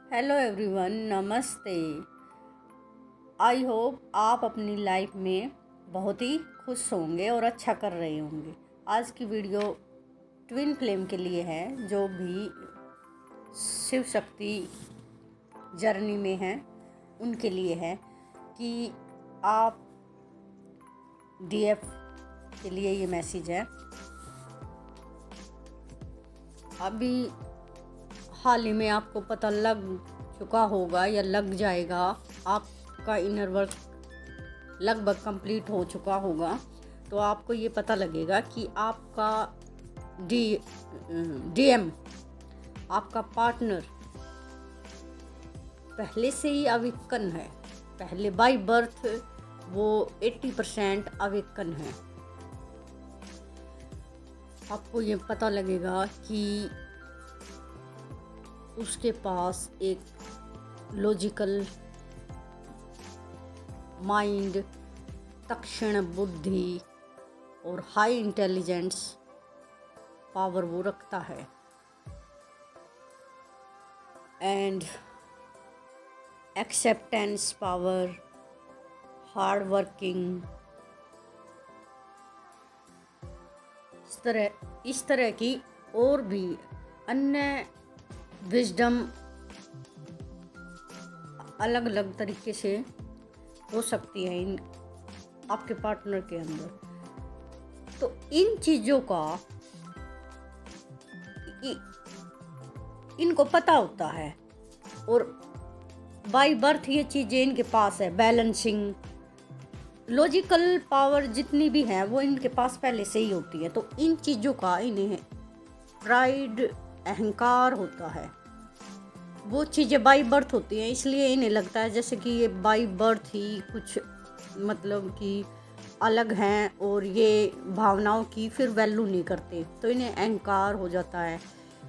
Hello everyone, नमस्ते। I hope आप अपनी लाइफ में बहुत ही खुश होंगे और अच्छा कर रहे होंगे। आज की वीडियो ट्विन फ्लेम के लिए है, जो भी शिव शक्ति जर्नी में हैं उनके लिए है कि आप डीएफ के लिए ये मैसेज है। अभी हाल ही में आपको पता लग चुका होगा या लग जाएगा, आपका इनर वर्क लगभग कंप्लीट हो चुका होगा, तो आपको ये पता लगेगा कि आपका डीएम, आपका पार्टनर पहले से ही अविकन है। पहले बाय बर्थ वो 80% अविकन है। आपको ये पता लगेगा कि उसके पास एक लॉजिकल माइंड, तक्षण बुद्धि और हाई इंटेलिजेंस पावर वो रखता है। And acceptance power, hard working, इस तरह की और भी अन्य विजडम अलग अलग तरीके से हो सकती है इन आपके पार्टनर के अंदर। तो इन चीज़ों का इनको पता होता है और बाय बर्थ ये चीज़ें इनके पास है। बैलेंसिंग, लॉजिकल पावर जितनी भी है वो इनके पास पहले से ही होती है। तो इन चीज़ों का इन्हें प्राइड, अहंकार होता है। वो चीज़ें बाय बर्थ होती हैं, इसलिए इन्हें लगता है जैसे कि ये बाय बर्थ ही कुछ मतलब कि अलग हैं और ये भावनाओं की फिर वैल्यू नहीं करते, तो इन्हें अहंकार हो जाता है।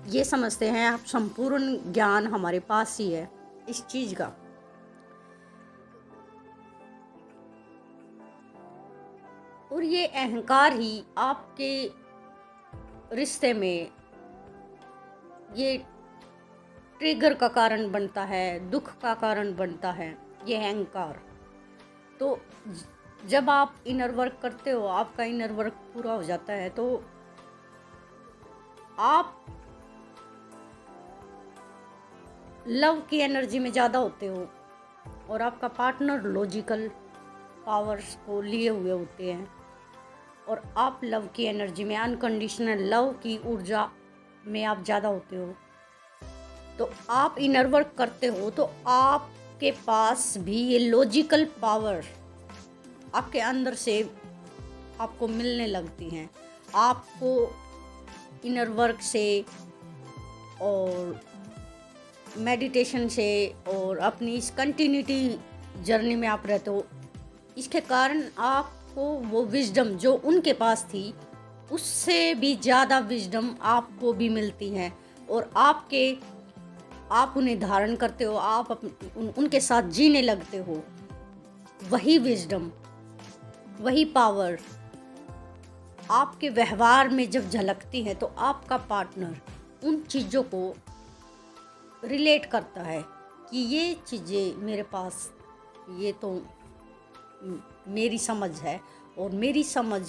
ये समझते हैं आप संपूर्ण ज्ञान हमारे पास ही है इस चीज़ का। और ये अहंकार ही आपके रिश्ते में ये ट्रिगर का कारण बनता है, दुख का कारण बनता है ये अहंकार। तो जब आप इनर वर्क करते हो, आपका इनर वर्क पूरा हो जाता है, तो आप लव की एनर्जी में ज़्यादा होते हो और आपका पार्टनर लॉजिकल पावर्स को लिए हुए होते हैं और आप लव की एनर्जी में, अनकंडीशनल लव की ऊर्जा में आप ज़्यादा होते हो। तो आप इनर वर्क करते हो तो आपके पास भी ये लॉजिकल पावर आपके अंदर से आपको मिलने लगती हैं। आपको इनर वर्क से और मेडिटेशन से और अपनी इस कंटिन्यूटी जर्नी में आप रहते हो, इसके कारण आपको वो विजडम जो उनके पास थी उससे भी ज़्यादा विजडम आपको भी मिलती है और आप उन्हें धारण करते हो, आप उनके साथ जीने लगते हो। वही विजडम, वही पावर आपके व्यवहार में जब झलकती है तो आपका पार्टनर उन चीज़ों को रिलेट करता है कि ये चीज़ें मेरे पास, ये तो मेरी समझ है और मेरी समझ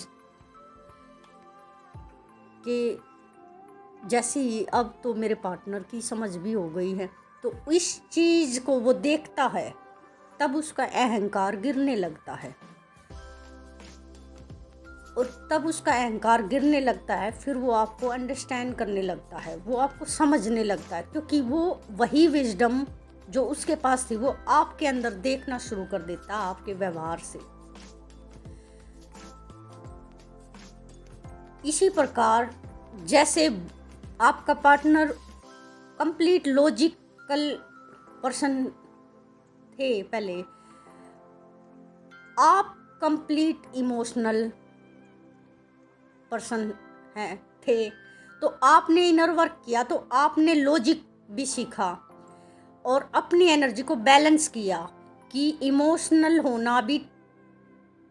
के जैसे ही अब तो मेरे पार्टनर की समझ भी हो गई है। तो इस चीज़ को वो देखता है, तब उसका अहंकार गिरने लगता है और तब उसका अहंकार गिरने लगता है। फिर वो आपको अंडरस्टैंड करने लगता है, वो आपको समझने लगता है, क्योंकि वो वही विजडम जो उसके पास थी वो आपके अंदर देखना शुरू कर देता है आपके व्यवहार से। इसी प्रकार जैसे आपका पार्टनर कंप्लीट लॉजिकल पर्सन थे पहले, आप कंप्लीट इमोशनल पर्सन थे, तो आपने इनर वर्क किया तो आपने लॉजिक भी सीखा और अपनी एनर्जी को बैलेंस किया कि इमोशनल होना भी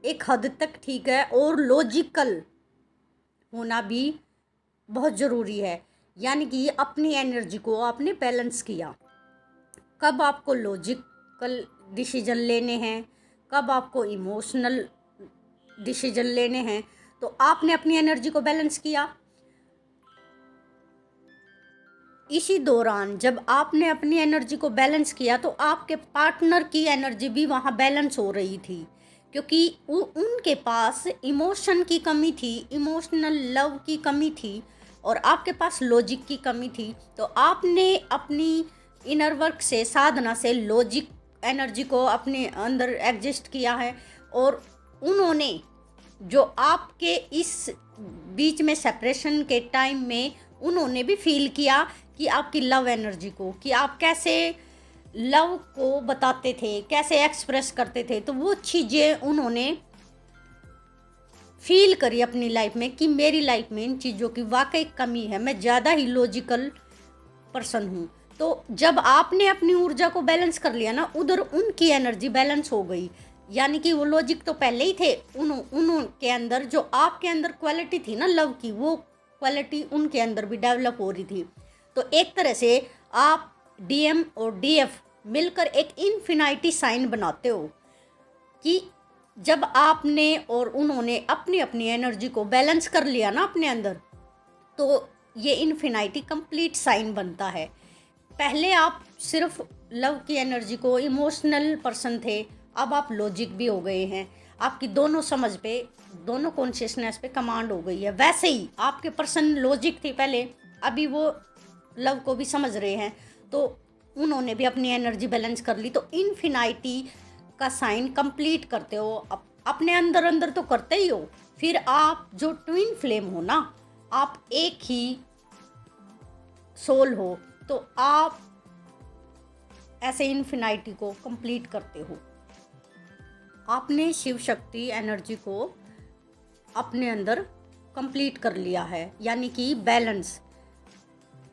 एक हद तक ठीक है और लॉजिकल होना भी बहुत ज़रूरी है। यानी कि अपनी एनर्जी को आपने बैलेंस किया। कब आपको लॉजिकल डिसीजन लेने हैं, कब आपको इमोशनल डिसीजन लेने हैं। तो आपने अपनी एनर्जी को बैलेंस किया। इसी दौरान जब आपने अपनी एनर्जी को बैलेंस किया तो आपके पार्टनर की एनर्जी भी वहाँ बैलेंस हो रही थी, क्योंकि उनके पास इमोशन की कमी थी, इमोशनल लव की कमी थी, और आपके पास लॉजिक की कमी थी। तो आपने अपनी इनर वर्क से, साधना से लॉजिक एनर्जी को अपने अंदर एडजस्ट किया है, और उन्होंने जो आपके इस बीच में सेपरेशन के टाइम में उन्होंने भी फील किया कि आपकी लव एनर्जी को, कि आप कैसे लव को बताते थे, कैसे एक्सप्रेस करते थे। तो वो चीज़ें उन्होंने फील करी अपनी लाइफ में कि मेरी लाइफ में इन चीज़ों की वाकई कमी है, मैं ज़्यादा ही लॉजिकल पर्सन हूँ। तो जब आपने अपनी ऊर्जा को बैलेंस कर लिया ना, उधर उनकी एनर्जी बैलेंस हो गई। यानी कि वो लॉजिक तो पहले ही थे उनके अंदर, जो आपके अंदर क्वालिटी थी ना लव की, वो क्वालिटी उनके अंदर भी डेवलप हो रही थी। तो एक तरह से आप डीएम और डीएफ मिलकर एक इन्फिनिटी साइन बनाते हो कि जब आपने और उन्होंने अपनी अपनी एनर्जी को बैलेंस कर लिया ना अपने अंदर, तो ये इन्फिनिटी कंप्लीट साइन बनता है। पहले आप सिर्फ लव की एनर्जी को, इमोशनल पर्सन थे, अब आप लॉजिक भी हो गए हैं। आपकी दोनों समझ पे, दोनों कॉन्शियसनेस पे कमांड हो गई है। वैसे ही आपके पर्सन लॉजिक थी पहले, अभी वो लव को भी समझ रहे हैं, तो उन्होंने भी अपनी एनर्जी बैलेंस कर ली। तो इन्फिनिटी का साइन कंप्लीट करते हो, अपने अंदर अंदर तो करते ही हो। फिर आप जो ट्विन फ्लेम हो ना, आप एक ही सोल हो, तो आप ऐसे इन्फिनिटी को कंप्लीट करते हो। आपने शिव शक्ति एनर्जी को अपने अंदर कंप्लीट कर लिया है, यानी कि बैलेंस।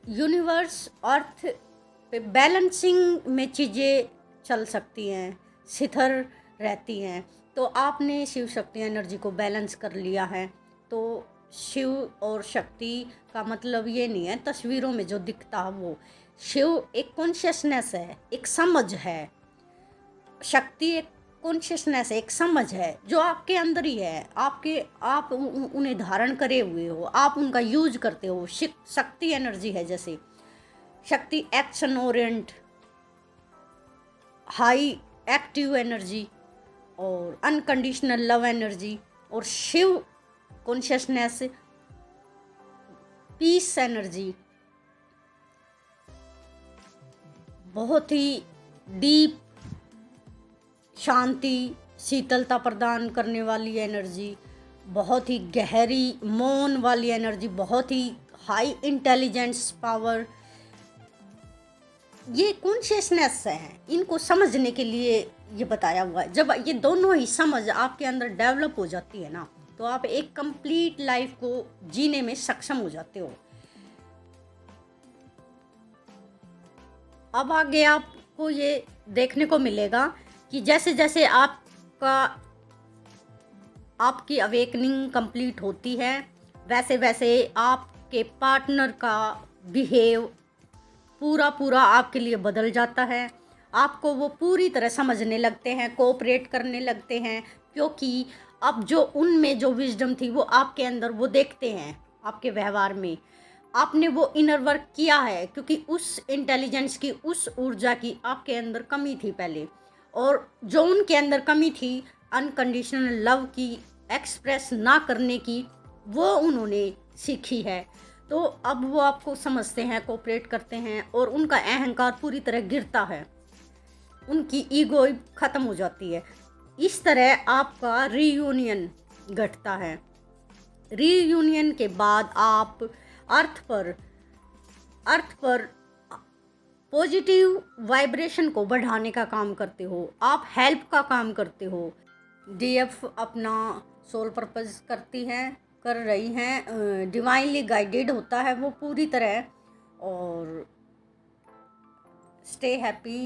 यूनिवर्स अर्थ पे बैलेंसिंग में चीज़ें चल सकती हैं, स्थिर रहती हैं। तो आपने शिव शक्ति एनर्जी को बैलेंस कर लिया है। तो शिव और शक्ति का मतलब ये नहीं है तस्वीरों में जो दिखता है वो। शिव एक कॉन्शियसनेस है, एक समझ है। शक्ति एक कॉन्शियसनेस है, एक समझ है जो आपके अंदर ही है। आप उन्हें धारण करे हुए हो, आप उनका यूज करते हो। शक्ति एनर्जी है, जैसे शक्ति action Orient, high active energy और अनकंडीशनल लव एनर्जी, और शिव कॉन्शियसनेस पीस एनर्जी, बहुत ही डीप शांति, शीतलता प्रदान करने वाली एनर्जी, बहुत ही गहरी मौन वाली एनर्जी, बहुत ही हाई इंटेलिजेंस पावर। ये कॉन्शियसनेस है, इनको समझने के लिए ये बताया हुआ है। जब ये दोनों ही समझ आपके अंदर डेवलप हो जाती है ना, तो आप एक कंप्लीट लाइफ को जीने में सक्षम हो जाते हो। अब आगे आपको ये देखने को मिलेगा कि जैसे जैसे आपकी अवेकनिंग कंप्लीट होती है, वैसे वैसे आपके पार्टनर का बिहेव पूरा आपके लिए बदल जाता है। आपको वो पूरी तरह समझने लगते हैं, कोऑपरेट करने लगते हैं, क्योंकि अब जो उनमें जो विजडम थी वो आपके अंदर वो देखते हैं। आपके व्यवहार में आपने वो इनर वर्क किया है, क्योंकि उस इंटेलिजेंस की, उस ऊर्जा की आपके अंदर कमी थी पहले, और जो उनके अंदर कमी थी अनकंडीशनल लव की, एक्सप्रेस ना करने की, वो उन्होंने सीखी है। तो अब वो आपको समझते हैं, कोऑपरेट करते हैं, और उनका अहंकार पूरी तरह गिरता है, उनकी ईगो ख़त्म हो जाती है। इस तरह आपका रीयूनियन घटता है। रीयूनियन के बाद आप अर्थ पर पॉजिटिव वाइब्रेशन को बढ़ाने का काम करते हो, आप हेल्प का काम करते हो। डीएफ अपना सोल पर्पस कर रही हैं, डिवाइनली गाइडेड होता है वो पूरी तरह। और स्टे हैप्पी।